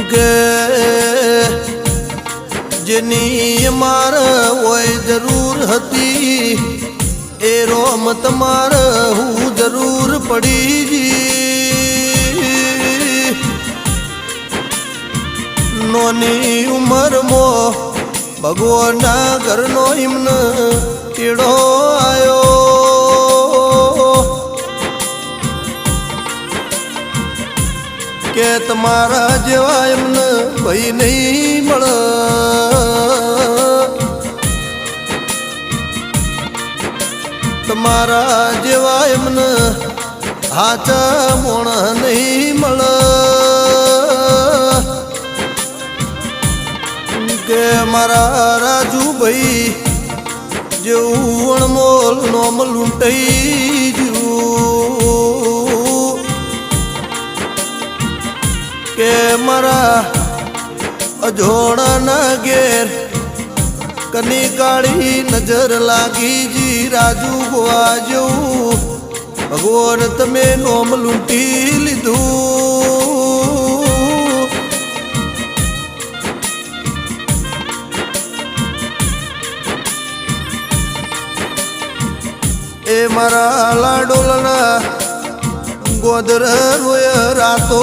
કે જેની માર હોય જરૂર હતી એ રોમ તમાર હું જરૂર પડી જી નોની ઉંમરમાં ભગવાનના ઘરનો એમને તેડો આવ્યો કે તમારા જેવા એમને ભાઈ નહીં મળે તમારા જેવા એમને હાચા મોણ નહીં મળે કે મારા રાજુભાઈ જેવું અણમોલ નોમ લૂંટાઈ ગયું કે મારા અજોડાના ઘેર કની કાળી નજર લાગી જી રાજુ ગોવા જેવું ભગવાન તમે નોમ લૂંટી લીધું એ મારા લાડોલના ગોદર રોય રાતો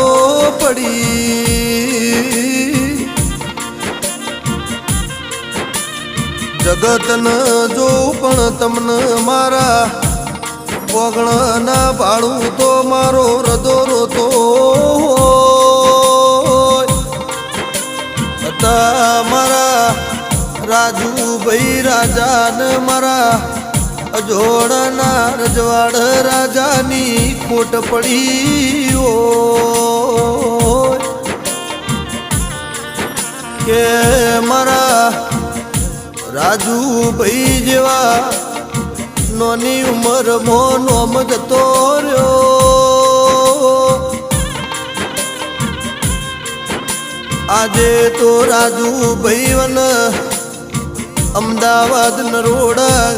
પડી જગતન જો પણ તમને મારા ઓગણના ભાડું તો મારો રદો રોતો હતા મારા રાજુભાઈ રાજાને મારા અજોડના રજવાડ રાજાની ખોટ પડી હોય કે મારા રાજુભાઈ જેવા નોની ઉંમરમાં નોમ જતો રહ્યો આજે તો રાજુભાઈ વન અમદાવાદ નરોડા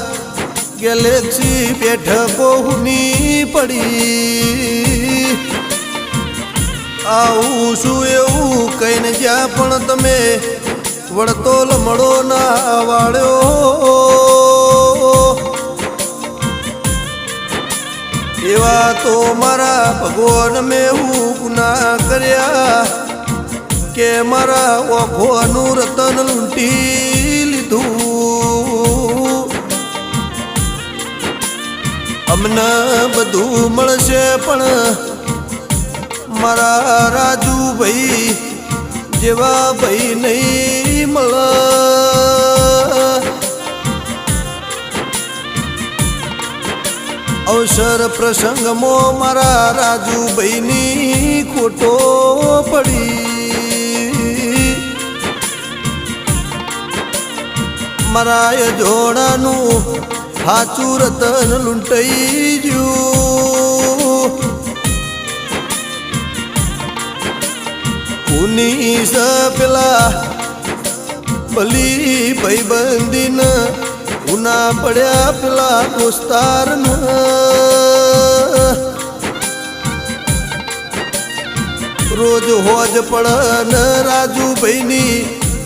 ગેલેક્સી બેઠકો હુની પડી આવું શું એવું કહીને જ્યાં પણ તમે વળતો લમડો ના વાળ્યો એવા તો મારા ભગવાન મેં હું ગુના કર્યા કે મારા ઓખોનું રતન લૂંટી લીધું અમને બધું મળશે પણ મારા રાજુભાઈ જેવા ભાઈ નહીં મળે અવસર પ્રસંગમાં મારા રાજુભાઈની ખોટો પડી મારા જોડાનું હાચું રતન લૂંટાઈ ગયું ઉનીસ પેલા ભલી ભાઈબંધીન ઉના પડ્યા પેલા દોસ્તાર રોજ હોજ પડ રાજુભાઈની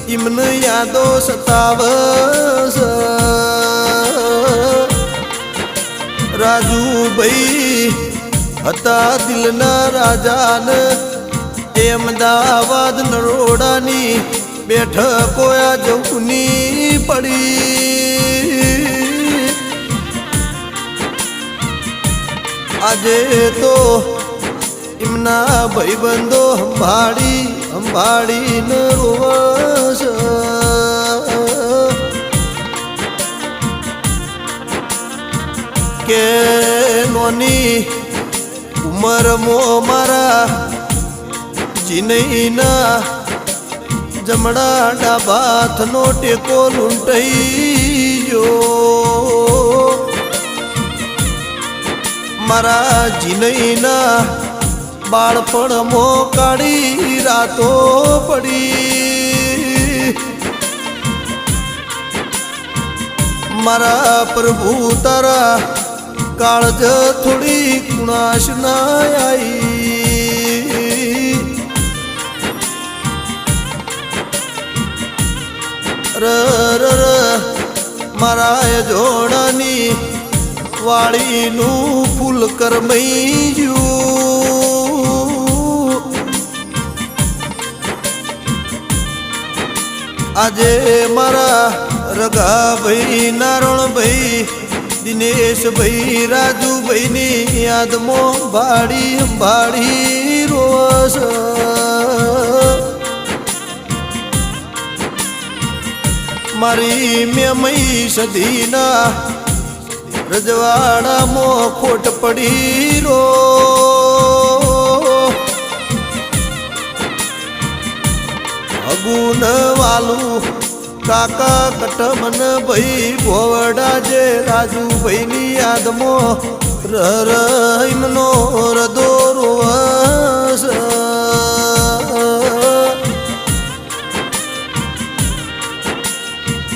એમને યાદો સતાવસ રાજુભાઈ હતા દિલના રાજાને અમદાવાદ નરોડાની બેઠકો આ જવની પડી આજે તો એમના ભાઈબંધો સંભાળીને રોવસ કે નોની ઉંમરમાં મારા ચીનઈના જમણા ડાબા હાથનો ટેકો લૂંટાઈ ગયો મારા ચીનઈના બાળપણમાં કાળી રાતો પડી મારા પ્રભુ તારા કાળજ થોડી કુણાશ ના આવી જોડાની વાળીનું ફૂલ કરમઈ ગયું આજે મારા રગાભાઈ નારણભાઈ દિનેશભાઈ રાજુભાઈની યાદમાં ભાડી રોસ મારી મેમઈ સદીના રજવાડામાં ખોટ પડી રો અગુન વાલું કાકા કટમન ભાઈ ભોવડા જે રાજુભાઈની યાદમાં રહીમનો રદો રોસ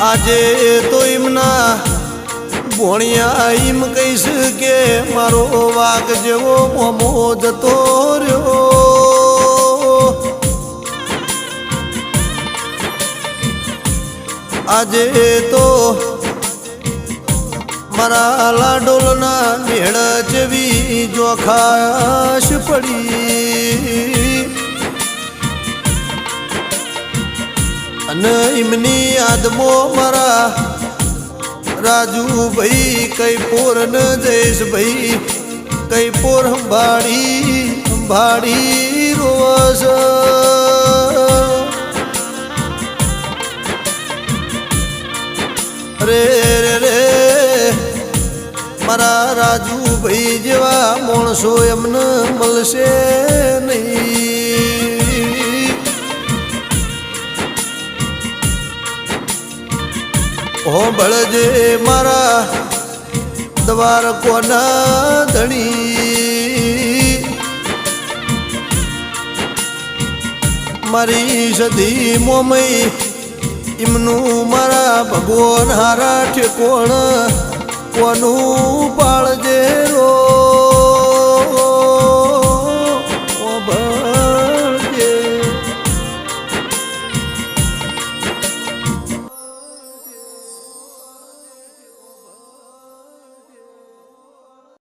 આજે તો એમના ભોણિયા એમ કહીશ કે મારો વાઘ જેવો મોમો જતો રહ્યો આજે તો મારા લાડોલના મેળ જેવી જોખાશ પડી અને એમની યાદમાં મારા રાજુભાઈ કઈ પોર ન જઈશ ભાઈ કઈ પોર ભાડી રોસ રે રે રે મારા રાજુભાઈ જેવા માણસો એમને મળશે નહીં હો બળજે મારા દ્વારકોના ધણી મારી સદી મોમઈ એમનું મારા ભગવાન હારા ઠેકોણ કોનું પાળજે રો